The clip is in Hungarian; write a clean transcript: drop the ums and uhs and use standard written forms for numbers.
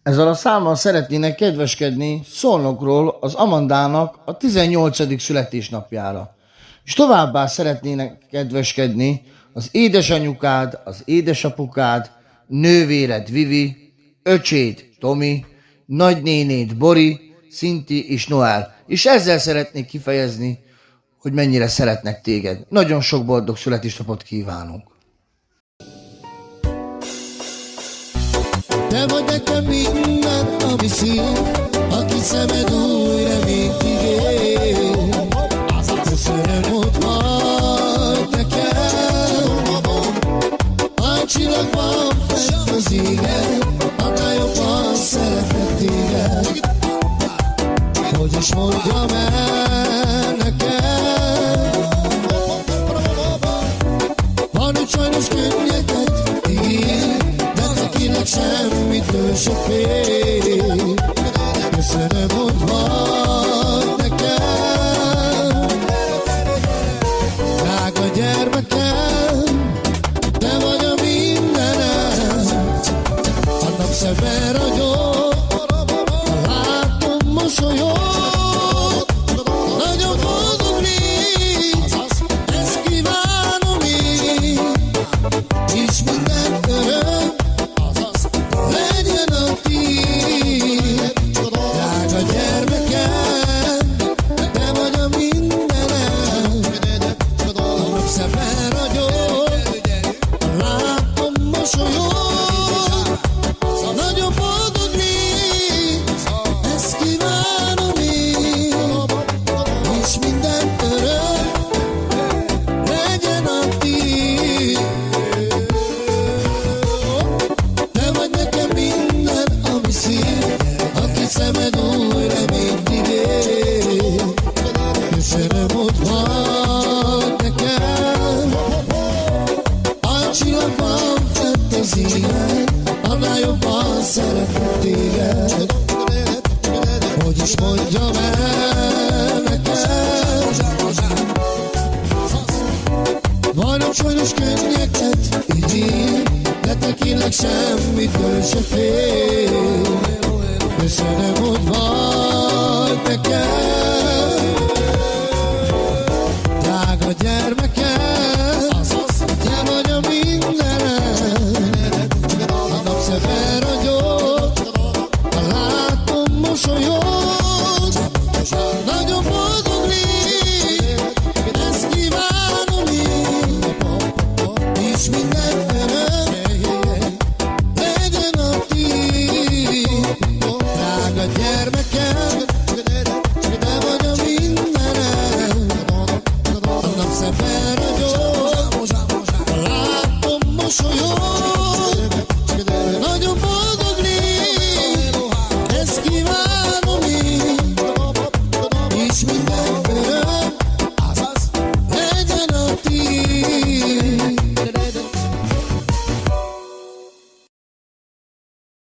Ezzel a számmal szeretnének kedveskedni Szolnokról az Amandának a 18. születésnapjára. És továbbá szeretnének kedveskedni az édesanyukád, az édesapukád, nővéred Vivi, öcséd Tomi, nagynénéd Bori, Szinti és Noel. És ezzel szeretnék kifejezni, hogy mennyire szeretnek téged. Nagyon sok boldog születésnapot kívánunk! Te vagy nekem minden, ami szín, aki szemed új reményt ígér. Köszönöm, hogy vagy nekem. A csillagban fett az égen, annál jobban szeretlek téged. Hogy is mondjam el nekem. Van, hogy sajnos könnyeket ír, semmitől se fél. Köszönöm, hogy vagy nekem. Drága gyermekem, te vagy a mindenem. A napszemben ragyog, ha látom mosolyog. Nagyon boldog légy, ezt kívánom én. És minden öröm legyen a tiéd. Drága gyermekem, te vagy a mindenem. A napszemben ragyog, látom mosolyog. Nagyon boldog légy, ezt kívánom én. És minden öröm legyen a tiéd. Te vagy nekem minden, ami szín, aki szemed új reményt ígér. Köszönöm, hogy vagy nekem. A csillagban fett az égen, annál jobban szeretlek téged. Hogy is mondjam el nekem. Vannak sajnos könnyeket ígér, de tekélek semmitől se fél. Köszönöm, hogy vagy nekem.